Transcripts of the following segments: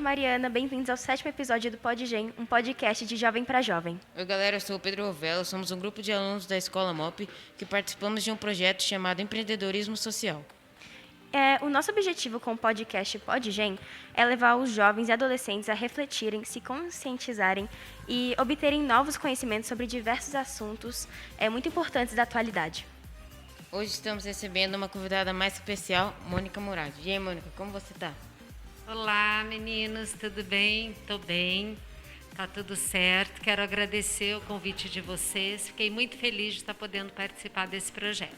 Mariana, bem-vindos ao 7º episódio do PodGen, um podcast de jovem para jovem. Oi galera, eu sou o Pedro Rovella, somos um grupo de alunos da Escola MOP que participamos de um projeto chamado Empreendedorismo Social. O nosso objetivo com o podcast PodGen é levar os jovens e adolescentes a refletirem, se conscientizarem e obterem novos conhecimentos sobre diversos assuntos muito importantes da atualidade. Hoje estamos recebendo uma convidada mais especial, Mônica Murad. E aí, Mônica, como você tá? Olá, meninos, tudo bem? Tô bem, tá tudo certo. Quero agradecer o convite de vocês. Fiquei muito feliz de estar podendo participar desse projeto.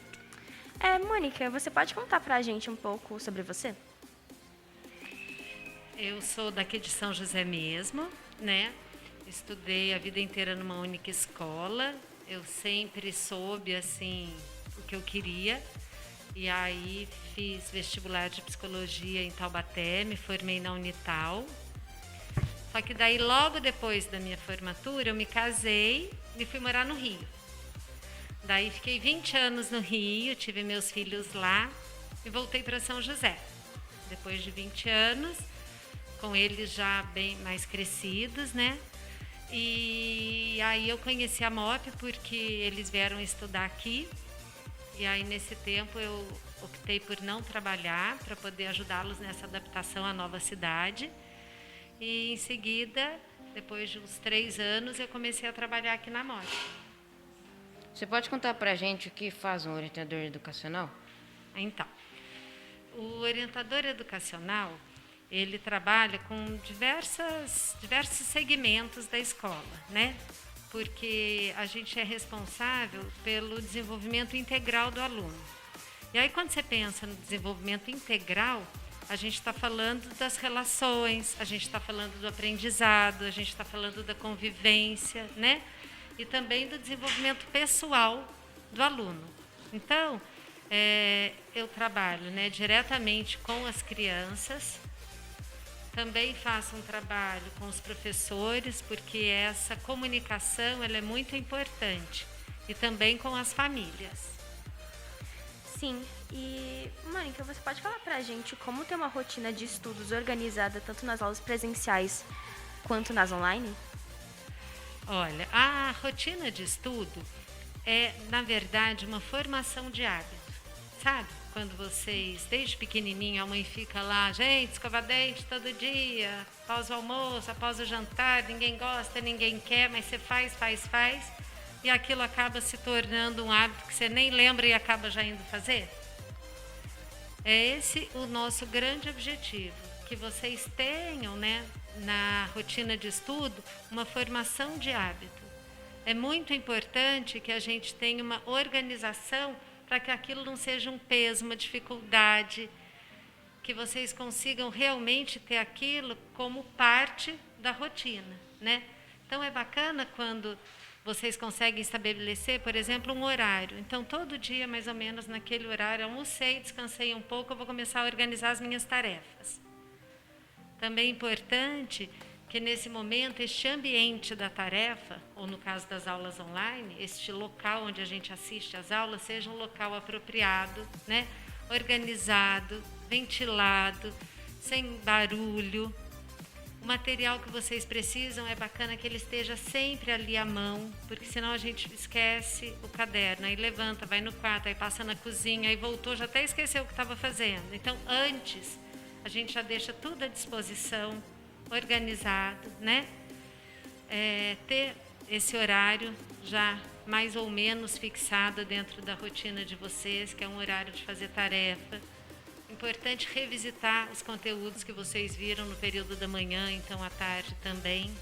Mônica, você pode contar pra gente um pouco sobre você? Eu sou daqui de São José mesmo, né? Estudei a vida inteira numa única escola. Eu sempre soube, assim, o que eu queria. E aí fiz vestibular de psicologia em Taubaté, me formei na Unital. Só que daí logo depois da minha formatura eu me casei e fui morar no Rio. Daí fiquei 20 anos no Rio, tive meus filhos lá e voltei para São José. Depois de 20 anos, com eles já bem mais crescidos, né? E aí eu conheci a MOP porque eles vieram estudar aqui. E aí, nesse tempo, eu optei por não trabalhar para poder ajudá-los nessa adaptação à nova cidade. E, em seguida, depois de uns 3 anos, eu comecei a trabalhar aqui na MOP. Você pode contar pra gente o que faz um orientador educacional? Então, o orientador educacional, ele trabalha com diversos segmentos da escola, né? Porque a gente é responsável pelo desenvolvimento integral do aluno. E aí, quando você pensa no desenvolvimento integral, a gente está falando das relações, a gente está falando do aprendizado, a gente está falando da convivência, né? E também do desenvolvimento pessoal do aluno. Então, eu trabalho, né, diretamente com as crianças. Também faço um trabalho com os professores, porque essa comunicação ela é muito importante. E também com as famílias. Sim, e Mônica, você pode falar pra gente como ter uma rotina de estudos organizada tanto nas aulas presenciais quanto nas online? Olha, a rotina de estudo é, na verdade, uma formação de hábito, sabe? Quando vocês, desde pequenininho, a mãe fica lá, gente, escova dente todo dia, após o almoço, após o jantar, ninguém gosta, ninguém quer, mas você faz, e aquilo acaba se tornando um hábito que você nem lembra e acaba já indo fazer? É esse o nosso grande objetivo, que vocês tenham, né, na rotina de estudo, uma formação de hábito. É muito importante que a gente tenha uma organização para que aquilo não seja um peso, uma dificuldade, que vocês consigam realmente ter aquilo como parte da rotina, né? Então é bacana quando vocês conseguem estabelecer, por exemplo, um horário. Então todo dia, mais ou menos naquele horário, almocei, descansei um pouco, eu vou começar a organizar as minhas tarefas. Também é importante que nesse momento este ambiente da tarefa, ou no caso das aulas online, este local onde a gente assiste às aulas, seja um local apropriado, né? Organizado, ventilado, sem barulho. O material que vocês precisam é bacana que ele esteja sempre ali à mão, porque senão a gente esquece o caderno, aí levanta, vai no quarto, aí passa na cozinha, aí voltou, já até esqueceu o que estava fazendo. Então, antes, a gente já deixa tudo à disposição, organizado, né? Ter esse horário já mais ou menos fixado dentro da rotina de vocês, que é um horário de fazer tarefa. Importante revisitar os conteúdos que vocês viram no período da manhã, então à tarde também.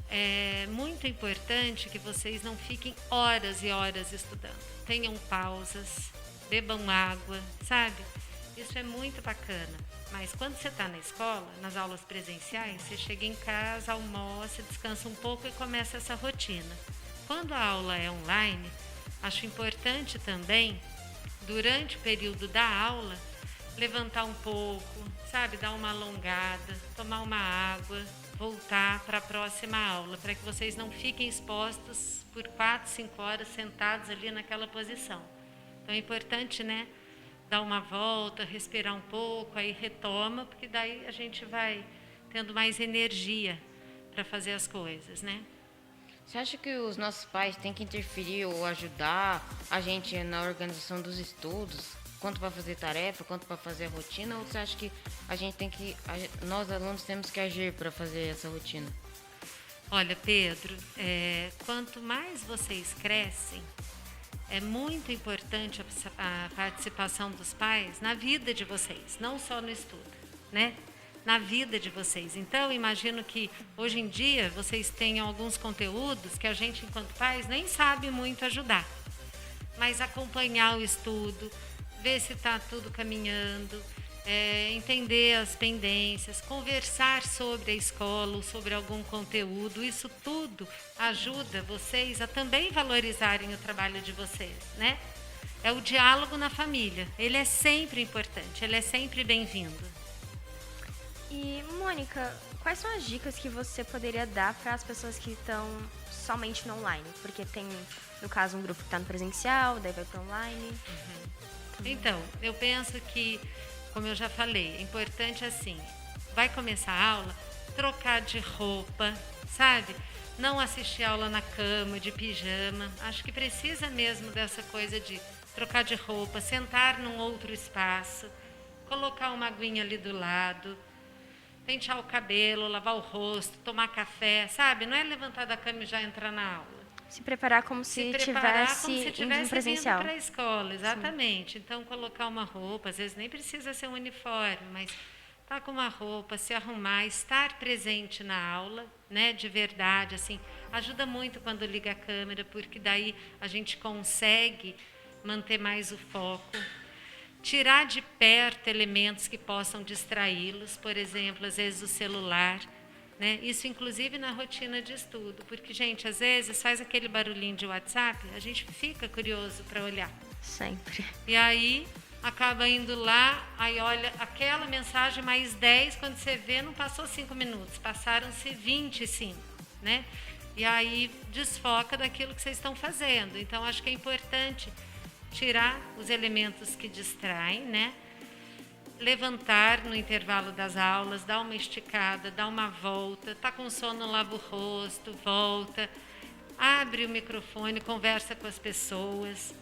É muito importante que vocês não fiquem horas e horas estudando. Tenham pausas, bebam água, sabe? Isso é muito bacana. Mas quando você está na escola, nas aulas presenciais, você chega em casa, almoça, descansa um pouco e começa essa rotina. Quando a aula é online, acho importante também, durante o período da aula, levantar um pouco, sabe? Dar uma alongada, tomar uma água, voltar para a próxima aula, para que vocês não fiquem expostos por 4, 5 horas sentados ali naquela posição. Então é importante, né? dar uma volta, respirar um pouco, aí retoma, porque daí a gente vai tendo mais energia para fazer as coisas, né? Você acha que os nossos pais têm que interferir ou ajudar a gente na organização dos estudos, quanto para fazer tarefa, quanto para fazer a rotina, ou você acha que a gente tem que, nós alunos temos que agir para fazer essa rotina? Olha, Pedro, quanto mais vocês crescem, é muito importante a participação dos pais na vida de vocês, não só no estudo, né? Na vida de vocês. Então, imagino que hoje em dia vocês tenham alguns conteúdos que a gente, enquanto pais, nem sabe muito ajudar. Mas acompanhar o estudo, ver se está tudo caminhando, entender as pendências, conversar sobre a escola ou sobre algum conteúdo, isso tudo ajuda vocês a também valorizarem o trabalho de vocês, né? É o diálogo na família, ele é sempre importante, ele é sempre bem-vindo. E, Mônica, quais são as dicas que você poderia dar para as pessoas que estão somente no online? Porque tem, no caso, um grupo que está no presencial, daí vai para online. Então, eu penso que, como eu já falei, é importante assim, vai começar a aula, trocar de roupa, sabe? Não assistir aula na cama, de pijama. Acho que precisa mesmo dessa coisa de trocar de roupa, sentar num outro espaço, colocar uma aguinha ali do lado, pentear o cabelo, lavar o rosto, tomar café, sabe? Não é levantar da cama e já entrar na aula. Se preparar como se tivesse indo no presencial. Para a escola, exatamente. Sim. Então, colocar uma roupa, às vezes nem precisa ser um uniforme, mas tá com uma roupa, se arrumar, estar presente na aula, né, de verdade, assim, ajuda muito quando liga a câmera, porque daí a gente consegue manter mais o foco. Tirar de perto elementos que possam distraí-los, por exemplo, às vezes o celular, né? Isso inclusive na rotina de estudo, porque, gente, às vezes faz aquele barulhinho de WhatsApp, a gente fica curioso para olhar. Sempre. E aí acaba indo lá, aí olha aquela mensagem mais 10, quando você vê não passou 5 minutos, passaram-se 25, né? E aí desfoca daquilo que vocês estão fazendo. Então, acho que é importante tirar os elementos que distraem, né? Levantar no intervalo das aulas, dar uma esticada, dar uma volta, tá com sono, lava o rosto, volta, abre o microfone, conversa com as pessoas,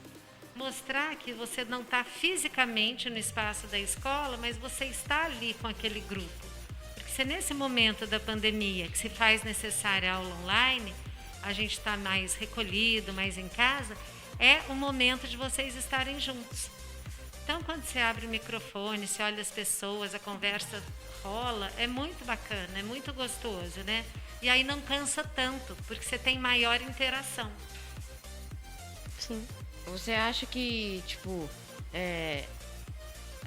mostrar que você não está fisicamente no espaço da escola, mas você está ali com aquele grupo. Porque se nesse momento da pandemia que se faz necessária a aula online, a gente está mais recolhido, mais em casa, é o momento de vocês estarem juntos. Então, quando você abre o microfone, você olha as pessoas, a conversa rola, é muito bacana, é muito gostoso, né? E aí não cansa tanto, porque você tem maior interação. Sim. Você acha que, tipo,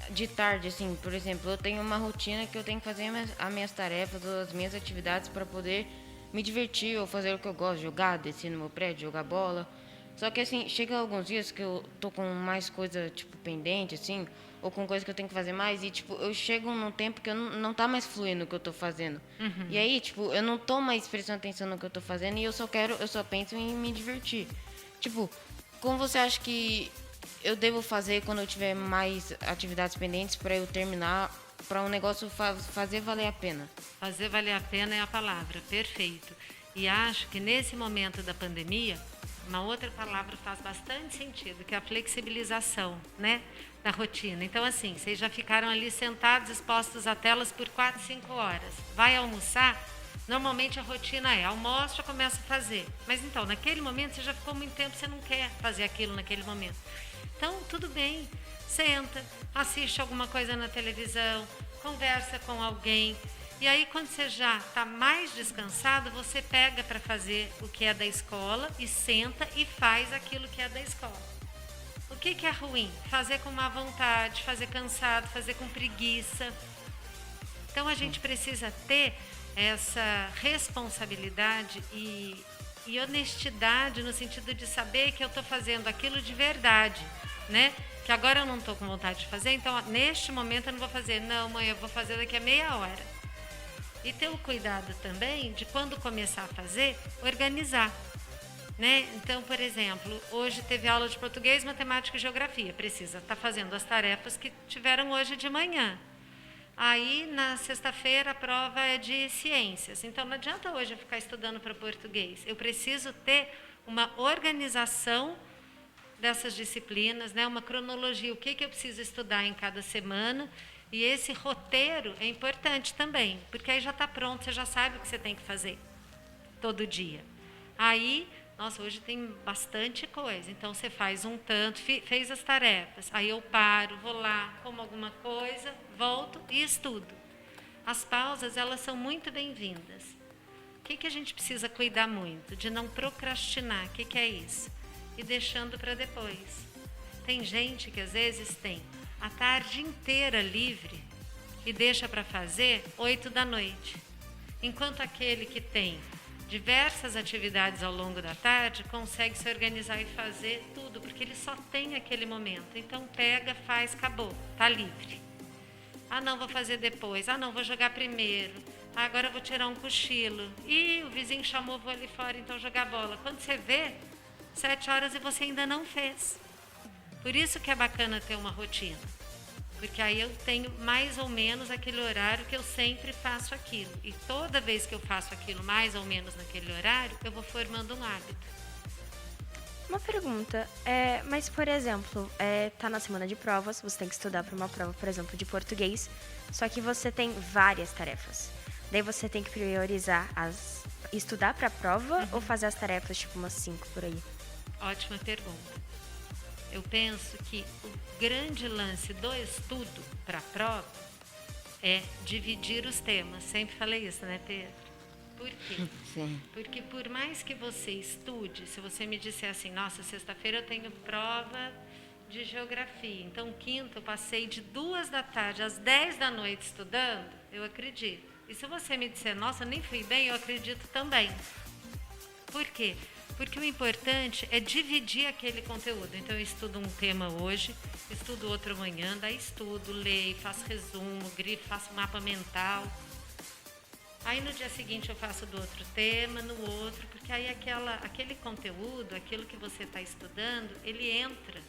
de tarde, assim, por exemplo, eu tenho uma rotina que eu tenho que fazer as minhas tarefas, as minhas atividades para poder me divertir ou fazer o que eu gosto, jogar, descer no meu prédio, jogar bola. Só que, assim, chega alguns dias que eu tô com mais coisa, tipo, pendente, assim, ou com coisa que eu tenho que fazer mais, e, tipo, eu chego num tempo que eu não tá mais fluindo o que eu tô fazendo. Uhum. E aí, tipo, eu não tô mais prestando atenção no que eu tô fazendo e eu só penso em me divertir. Tipo, como você acha que eu devo fazer quando eu tiver mais atividades pendentes para eu terminar, para um negócio fazer valer a pena? Fazer valer a pena é a palavra, perfeito. E acho que nesse momento da pandemia, uma outra palavra faz bastante sentido, que é a flexibilização, né, da rotina. Então, assim, vocês já ficaram ali sentados, expostos a telas por 4, 5 horas. Vai almoçar, normalmente a rotina é almoço, já começa a fazer. Mas então, naquele momento, você já ficou muito tempo, você não quer fazer aquilo naquele momento. Então, tudo bem, senta, assiste alguma coisa na televisão, conversa com alguém. E aí, quando você já está mais descansado, você pega para fazer o que é da escola e senta e faz aquilo que é da escola. O que é ruim? Fazer com má vontade, fazer cansado, fazer com preguiça. Então, a gente precisa ter essa responsabilidade e honestidade no sentido de saber que eu estou fazendo aquilo de verdade, né? Que agora eu não estou com vontade de fazer, então, neste momento eu não vou fazer. Não, mãe, eu vou fazer daqui a meia hora. E ter o cuidado também de, quando começar a fazer, organizar. né? Então, por exemplo, hoje teve aula de português, matemática e geografia. Precisa estar fazendo as tarefas que tiveram hoje de manhã. Aí, na sexta-feira, a prova é de ciências. Então, não adianta hoje eu ficar estudando para português. Eu preciso ter uma organização dessas disciplinas, né? Uma cronologia, o que eu preciso estudar em cada semana. E esse roteiro é importante também, porque aí já está pronto, você já sabe o que você tem que fazer todo dia. Aí, nossa, hoje tem bastante coisa, então você faz um tanto, fez as tarefas, aí eu paro, vou lá, como alguma coisa, volto e estudo. As pausas, elas são muito bem-vindas. O que a gente precisa cuidar muito? De não procrastinar, o que é isso? E deixando para depois. Tem gente que às vezes tem a tarde inteira livre e deixa para fazer 8 da noite. Enquanto aquele que tem diversas atividades ao longo da tarde consegue se organizar e fazer tudo, porque ele só tem aquele momento. Então pega, faz, acabou, está livre. Ah, não, vou fazer depois. Ah, não, vou jogar primeiro. Ah, agora eu vou tirar um cochilo. Ih, o vizinho chamou, vou ali fora, então jogar bola. Quando você vê, 7 horas e você ainda não fez. Por isso que é bacana ter uma rotina, porque aí eu tenho mais ou menos aquele horário que eu sempre faço aquilo. E toda vez que eu faço aquilo mais ou menos naquele horário, eu vou formando um hábito. Uma pergunta, mas por exemplo, tá na semana de provas, você tem que estudar para uma prova, por exemplo, de português, só que você tem várias tarefas. Daí você tem que priorizar estudar para a prova ou fazer as tarefas, tipo umas 5 por aí? Ótima pergunta. Eu penso que o grande lance do estudo para a prova é dividir os temas. Sempre falei isso, né, Pedro? Por quê? Sim. Porque por mais que você estude, se você me disser assim, nossa, sexta-feira eu tenho prova de geografia, então quinta eu passei de 2 da tarde às 10 da noite estudando, eu acredito. E se você me disser, nossa, nem fui bem, eu acredito também. Por quê? Porque o importante é dividir aquele conteúdo. Então, eu estudo um tema hoje, estudo outro amanhã, daí estudo, leio, faço resumo, grifo, faço mapa mental. Aí, no dia seguinte, eu faço do outro tema, no outro, porque aí aquele conteúdo, aquilo que você está estudando, ele entra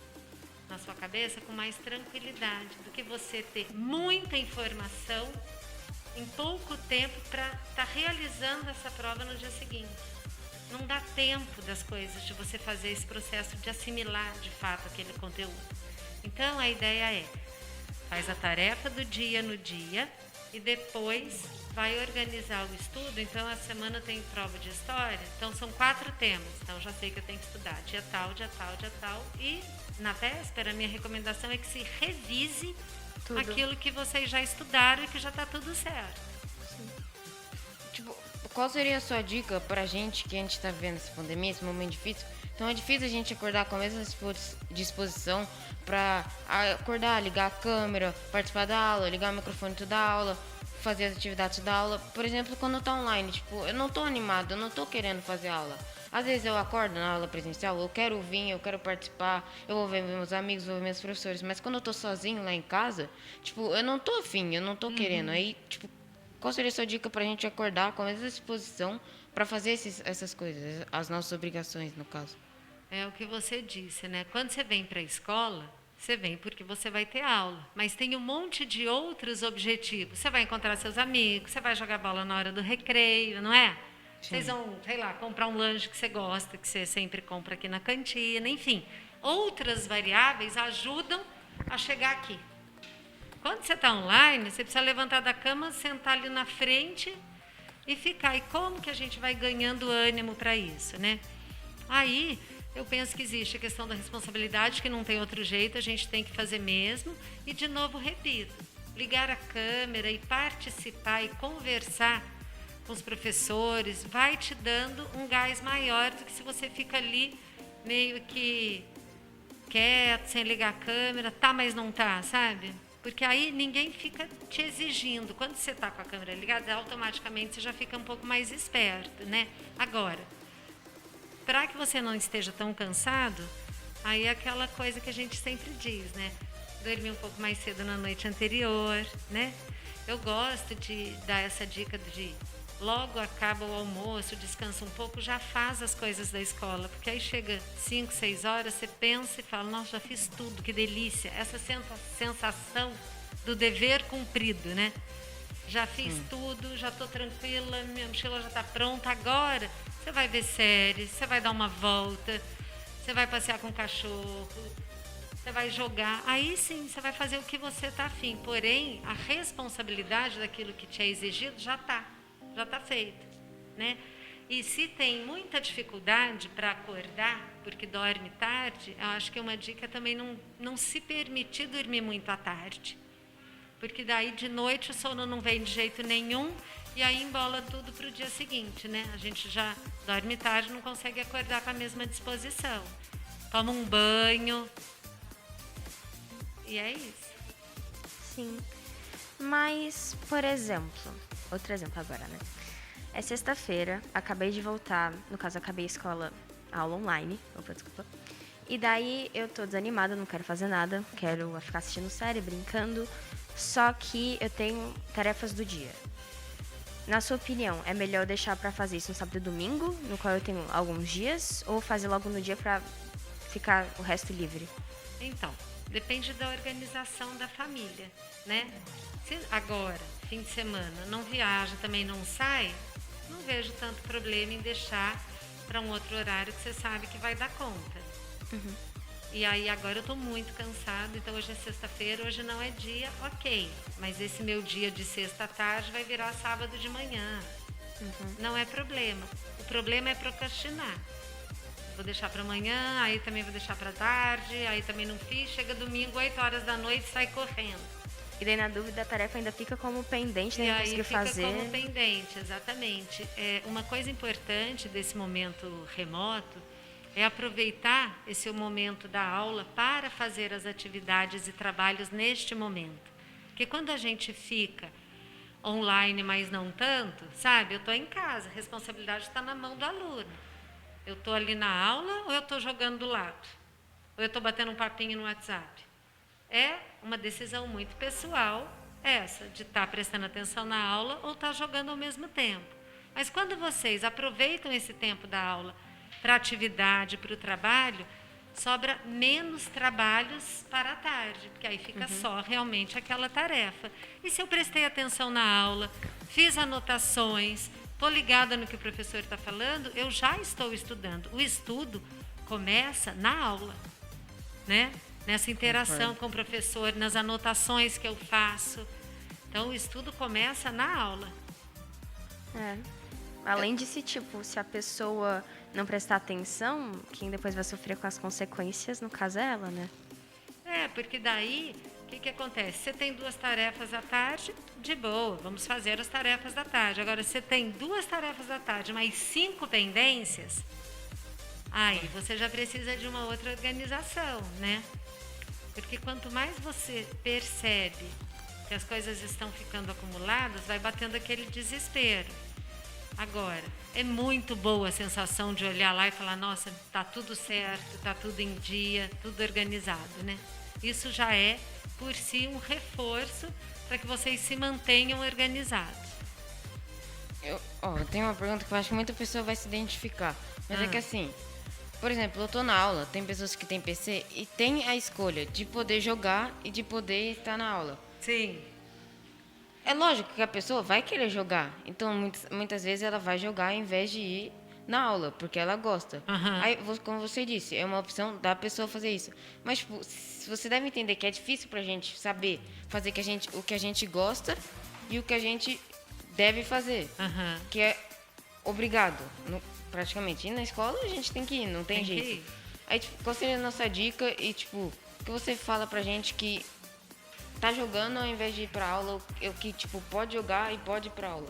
na sua cabeça com mais tranquilidade do que você ter muita informação em pouco tempo para estar realizando essa prova no dia seguinte. Não dá tempo das coisas, de você fazer esse processo de assimilar de fato aquele conteúdo. Então a ideia é, faz a tarefa do dia no dia e depois vai organizar o estudo. Então a semana tem prova de história, então são 4 temas, então já sei que eu tenho que estudar dia tal, dia tal, dia tal. E na véspera a minha recomendação é que se revise tudo. Aquilo que vocês já estudaram e que já está tudo certo. Tipo, qual seria a sua dica pra gente que a gente tá vivendo essa pandemia, esse momento difícil? Então é difícil a gente acordar com a mesma disposição pra acordar, ligar a câmera, participar da aula, ligar o microfone toda a aula, fazer as atividades da aula. Por exemplo, quando tá online, tipo, eu não tô animado, eu não tô querendo fazer aula. Às vezes eu acordo na aula presencial, eu quero vir, eu quero participar, eu vou ver meus amigos, vou ver meus professores, mas quando eu tô sozinho lá em casa, tipo, eu não tô afim, eu não tô querendo. Aí, tipo, qual seria a sua dica pra gente acordar com a mesma disposição para fazer essas coisas, as nossas obrigações, no caso? É o que você disse, né? Quando você vem para a escola, você vem porque você vai ter aula, mas tem um monte de outros objetivos. Você vai encontrar seus amigos, você vai jogar bola na hora do recreio, não é? Sim. Vocês vão, sei lá, comprar um lanche que você gosta, que você sempre compra aqui na cantina, enfim. Outras variáveis ajudam a chegar aqui. Quando você está online, você precisa levantar da cama, sentar ali na frente e ficar. E como que a gente vai ganhando ânimo para isso, né? Aí, eu penso que existe a questão da responsabilidade, que não tem outro jeito, a gente tem que fazer mesmo. E, de novo, repito, ligar a câmera e participar e conversar com os professores vai te dando um gás maior do que se você fica ali meio que quieto, sem ligar a câmera, tá, mas não tá, sabe? Porque aí ninguém fica te exigindo. Quando você está com a câmera ligada, automaticamente você já fica um pouco mais esperto, né? Agora, para que você não esteja tão cansado, aí é aquela coisa que a gente sempre diz, né? Dormir um pouco mais cedo na noite anterior, né? Eu gosto de dar essa dica de logo acaba o almoço, descansa um pouco, já faz as coisas da escola. Porque aí chega 5, 6 horas, você pensa e fala, nossa, já fiz tudo, que delícia. Essa sensação do dever cumprido, né? Já fiz tudo, já estou tranquila, minha mochila já está pronta. Agora você vai ver séries, você vai dar uma volta, você vai passear com o cachorro, você vai jogar. Aí sim, você vai fazer o que você está afim. Porém, a responsabilidade daquilo que te é exigido já está feito, né? E se tem muita dificuldade para acordar, porque dorme tarde, eu acho que uma dica também não se permitir dormir muito à tarde. Porque daí de noite o sono não vem de jeito nenhum e aí embola tudo para o dia seguinte, né? A gente já dorme tarde, não consegue acordar com a mesma disposição. Toma um banho e é isso. Sim. Mas, por exemplo, outro exemplo agora, né? É sexta-feira, acabei de voltar, no caso, acabei a aula online, opa, desculpa. E daí eu tô desanimada, não quero fazer nada, quero ficar assistindo série, brincando, só que eu tenho tarefas do dia. Na sua opinião, é melhor deixar pra fazer isso no sábado e domingo, no qual eu tenho alguns dias, ou fazer logo no dia pra ficar o resto livre? Então, depende da organização da família, né? Se agora, fim de semana, não viaja, também não sai, não vejo tanto problema em deixar para um outro horário que você sabe que vai dar conta. E aí agora eu estou muito cansada, então hoje é sexta-feira, hoje não é dia, ok. Mas esse meu dia de sexta à tarde vai virar sábado de manhã. Não é problema. O problema é procrastinar. Vou deixar para amanhã, aí também vou deixar para tarde, aí também não fiz, chega domingo, 8 horas da noite, sai correndo. E daí, na dúvida, a tarefa ainda fica como pendente, né? E Não aí conseguiu fica fazer. como pendente, exatamente. Uma coisa importante desse momento remoto é aproveitar esse momento da aula para fazer as atividades e trabalhos neste momento. Porque quando a gente fica online, mas não tanto, sabe? Eu estou em casa, a responsabilidade está na mão do aluno. Eu estou ali na aula ou eu estou jogando do lado? Ou eu estou batendo um papinho no WhatsApp? É uma decisão muito pessoal essa, de estar prestando atenção na aula ou estar jogando ao mesmo tempo. Mas quando vocês aproveitam esse tempo da aula para a atividade, para o trabalho, sobra menos trabalhos para a tarde, porque aí fica só realmente aquela tarefa. E se eu prestei atenção na aula, fiz anotações, estou ligada no que o professor está falando, eu já estou estudando. O estudo começa na aula, né? Nessa interação com o professor, nas anotações que eu faço. Então, o estudo começa na aula. Além de se a pessoa não prestar atenção, quem depois vai sofrer com as consequências, no caso é ela, né? Porque daí, o que acontece? Você tem 2 tarefas à tarde, de boa, vamos fazer as tarefas da tarde. Agora, você tem 2 tarefas da tarde, mais 5 pendências, aí você já precisa de uma outra organização, né? Porque quanto mais você percebe que as coisas estão ficando acumuladas, vai batendo aquele desespero. Agora, é muito boa a sensação de olhar lá e falar, nossa, tá tudo certo, tá tudo em dia, tudo organizado, né? Isso já é, por si, um reforço para que vocês se mantenham organizados. Eu tenho uma pergunta que eu acho que muita pessoa vai se identificar. Mas é que assim, por exemplo, eu tô na aula, tem pessoas que têm PC e tem a escolha de poder jogar e de poder estar na aula. Sim. É lógico que a pessoa vai querer jogar. Então, muitas vezes ela vai jogar ao invés de ir na aula, porque ela gosta. Aí, como você disse, é uma opção da pessoa fazer isso. Mas, tipo, você deve entender que é difícil pra gente saber fazer o que a gente gosta e o que a gente deve fazer. Que é obrigado, praticamente. Ir na escola a gente tem que ir, não tem jeito. Aí, tipo, qual seria a nossa dica e, tipo, o que você fala pra gente que tá jogando ao invés de ir pra aula, o que, tipo, pode jogar e pode ir pra aula?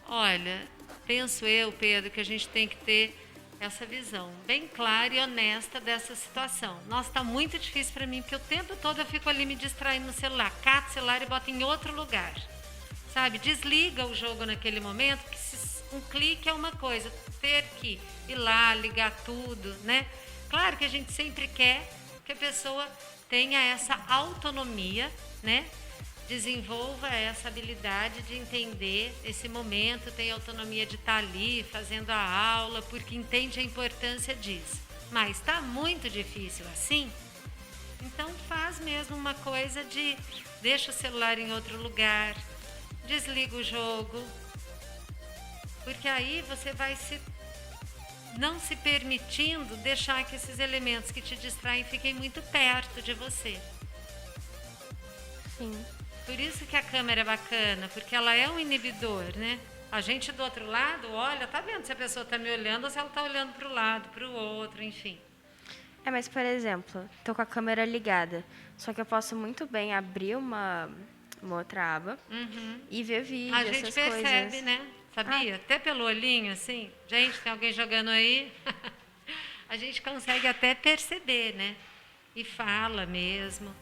Olha, penso eu, Pedro, que a gente tem que ter essa visão bem clara e honesta dessa situação. Nossa, tá muito difícil para mim, porque o tempo todo eu fico ali me distraindo no celular, cato o celular e boto em outro lugar, sabe? Desliga o jogo naquele momento, que um clique é uma coisa, ter que ir lá, ligar tudo, né? Claro que a gente sempre quer que a pessoa tenha essa autonomia, né? desenvolva essa habilidade de entender esse momento, tem autonomia de estar ali fazendo a aula, porque entende a importância disso. Mas está muito difícil assim, então faz mesmo uma coisa de deixa o celular em outro lugar, desliga o jogo, porque aí você vai não se permitindo deixar que esses elementos que te distraem fiquem muito perto de você. Sim. Por isso que a câmera é bacana, porque ela é um inibidor, né? A gente do outro lado, olha, tá vendo se a pessoa tá me olhando ou se ela tá olhando para o lado, para o outro, enfim. Mas por exemplo, tô com a câmera ligada, só que eu posso muito bem abrir uma outra aba e ver vídeo, A gente essas percebe, coisas. né? Sabia? Até pelo olhinho, assim. Gente, tem alguém jogando aí? A gente consegue até perceber, né? E fala mesmo.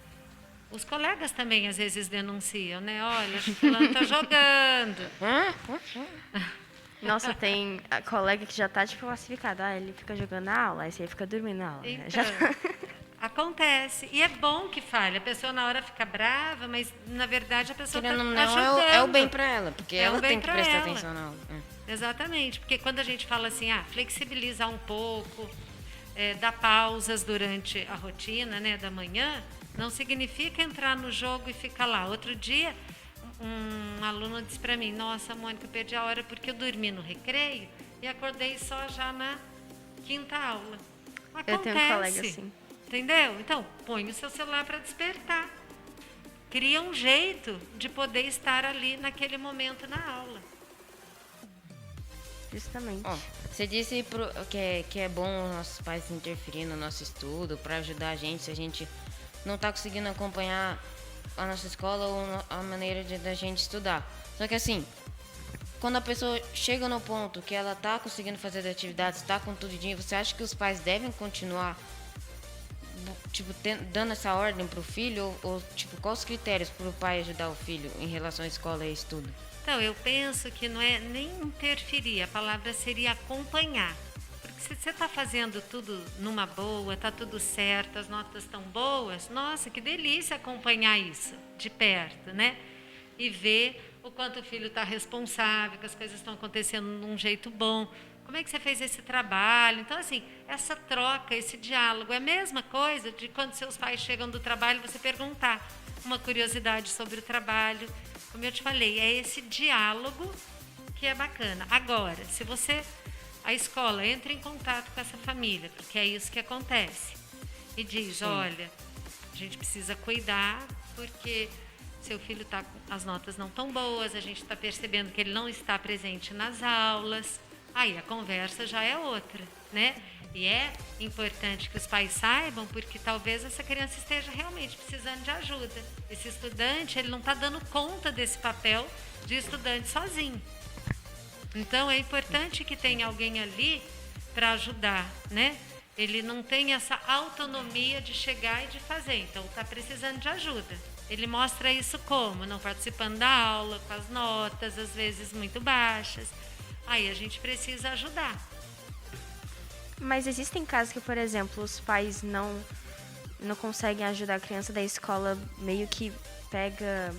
Os colegas também às vezes denunciam, né? Olha, fulano tá jogando. Nossa, tem a colega que já tá, tipo, classificada. Ah, ele fica jogando na aula, aí você fica dormindo na aula. Né? Então, Já tá. acontece. E é bom que fale. A pessoa na hora fica brava, mas na verdade a pessoa está Querendo ou não, ajudando. é o bem para ela, porque É o ela bem tem que pra prestar ela. atenção na aula. Exatamente, porque quando a gente fala assim, flexibilizar um pouco, dar pausas durante a rotina, né, da manhã, não significa entrar no jogo e ficar lá. Outro dia, um aluno disse para mim, nossa, Mônica, eu perdi a hora porque eu dormi no recreio e acordei só já na quinta aula. Acontece, Eu tenho um colega assim. entendeu? Então, põe o seu celular para despertar. Cria um jeito de poder estar ali naquele momento na aula. Justamente. Ó, você disse que é bom os nossos pais interferir no nosso estudo para ajudar a gente se a gente não está conseguindo acompanhar a nossa escola ou a maneira da gente estudar. Só que assim, quando a pessoa chega no ponto que ela está conseguindo fazer as atividades, está com tudo em, você acha que os pais devem continuar tipo, dando essa ordem para o filho? Ou tipo, quais os critérios para o pai ajudar o filho em relação à escola e estudo? Então, eu penso que não é nem interferir, a palavra seria acompanhar. Porque se você está fazendo tudo numa boa, está tudo certo, as notas estão boas, nossa, que delícia acompanhar isso de perto, né? E ver o quanto o filho está responsável, que as coisas estão acontecendo de um jeito bom. Como é que você fez esse trabalho? Então, assim, essa troca, esse diálogo, é a mesma coisa de quando seus pais chegam do trabalho, você perguntar uma curiosidade sobre o trabalho. Como eu te falei, é esse diálogo que é bacana. Agora, se a escola entra em contato com essa família, porque é isso que acontece, e diz, olha, a gente precisa cuidar porque seu filho as notas não estão boas, a gente está percebendo que ele não está presente nas aulas, aí a conversa já é outra, né? E é importante que os pais saibam, porque talvez essa criança esteja realmente precisando de ajuda. Esse estudante, ele não está dando conta desse papel de estudante sozinho. Então, é importante que tenha alguém ali para ajudar, né? Ele não tem essa autonomia de chegar e de fazer, então está precisando de ajuda. Ele mostra isso como? Não participando da aula, com as notas, às vezes muito baixas. Aí a gente precisa ajudar. Mas existem casos que, por exemplo, os pais não conseguem ajudar a criança da escola, meio que pega,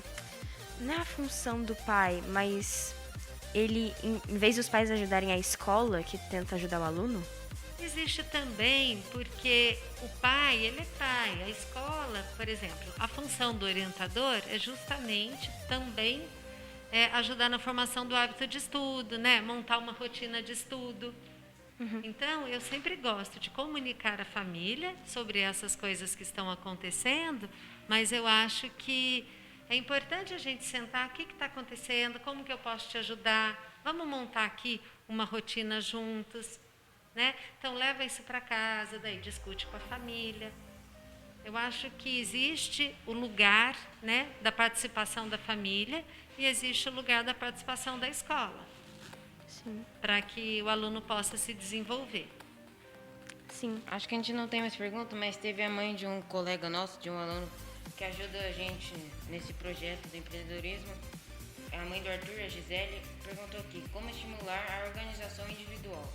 não é a função do pai, mas ele, em vez dos pais ajudarem a escola, que tenta ajudar o aluno? Existe também, porque o pai, ele é pai. A escola, por exemplo, a função do orientador é justamente também ajudar na formação do hábito de estudo, né? Montar uma rotina de estudo. Então, eu sempre gosto de comunicar à família sobre essas coisas que estão acontecendo, mas eu acho que é importante a gente sentar, o que está acontecendo, como que eu posso te ajudar, vamos montar aqui uma rotina juntos, né? Então, leva isso para casa, daí discute com a família. Eu acho que existe o lugar, né, da participação da família e existe o lugar da participação da escola. Sim. Para que o aluno possa se desenvolver. Sim. Acho que a gente não tem mais perguntas, mas teve a mãe de um colega nosso, de um aluno, que ajuda a gente nesse projeto do empreendedorismo. A mãe do Arthur, a Gisele, perguntou aqui, como estimular a organização individual?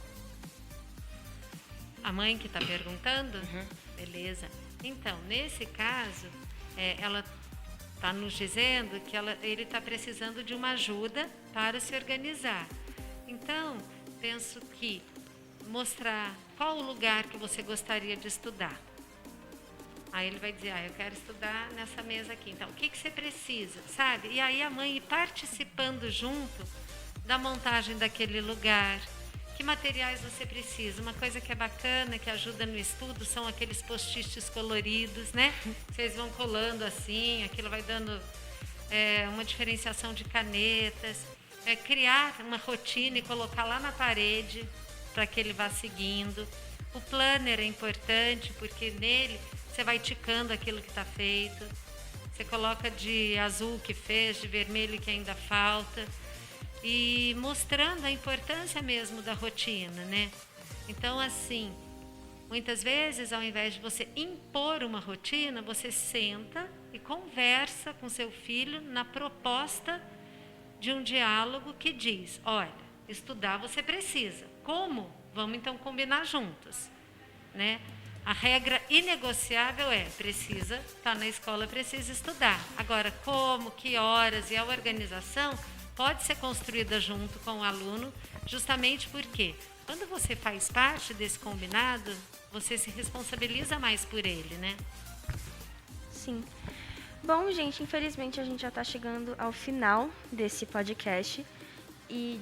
A mãe que está perguntando? Beleza. Então, nesse caso, ela está nos dizendo que ele está precisando de uma ajuda para se organizar. Então, penso que mostrar qual o lugar que você gostaria de estudar. Aí ele vai dizer, eu quero estudar nessa mesa aqui. Então, o que você precisa, sabe? E aí a mãe ir participando junto da montagem daquele lugar. Que materiais você precisa? Uma coisa que é bacana, que ajuda no estudo, são aqueles post-its coloridos, né? Vocês vão colando assim, aquilo vai dando uma diferenciação de canetas. Criar uma rotina e colocar lá na parede para que ele vá seguindo. O planner é importante, porque nele você vai ticando aquilo que está feito. Você coloca de azul que fez, de vermelho que ainda falta. E mostrando a importância mesmo da rotina, né? Então, assim, muitas vezes, ao invés de você impor uma rotina, você senta e conversa com seu filho na proposta de um diálogo que diz, olha, estudar você precisa. Como? Vamos então combinar juntos, né? A regra inegociável precisa estar na escola, precisa estudar. Agora, como, que horas e a organização pode ser construída junto com o aluno, justamente porque quando você faz parte desse combinado, você se responsabiliza mais por ele, né? Sim. Bom, gente, infelizmente a gente já está chegando ao final desse podcast e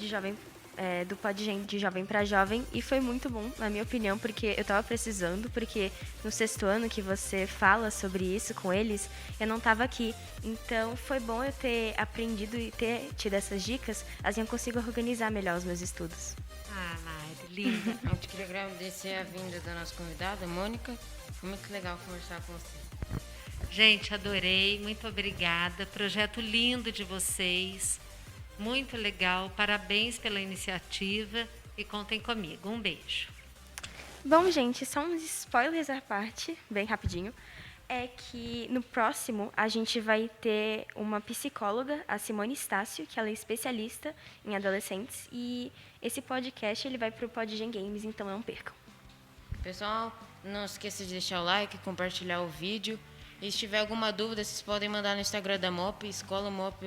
do Pod de Jovem para Jovem, e foi muito bom, na minha opinião, porque eu estava precisando, porque no 6º ano que você fala sobre isso com eles, eu não estava aqui. Então foi bom eu ter aprendido e ter tido essas dicas, assim eu consigo organizar melhor os meus estudos. Mari, linda. A gente queria agradecer a vinda da nossa convidada, Mônica. Foi muito legal conversar com você. Gente, adorei, muito obrigada. Projeto lindo de vocês. Muito legal, parabéns pela iniciativa e contem comigo. Um beijo. Bom, gente, só uns spoilers à parte, bem rapidinho, é que no próximo a gente vai ter uma psicóloga, a Simone Estácio, que ela é especialista em adolescentes, e esse podcast ele vai para o Podgen Games, então não percam. Pessoal, não esqueça de deixar o like, compartilhar o vídeo. E se tiver alguma dúvida, vocês podem mandar no Instagram da MOP, Escola MOP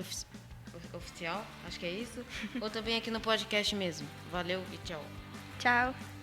Oficial, acho que é isso. Ou também aqui no podcast mesmo. Valeu e tchau. Tchau!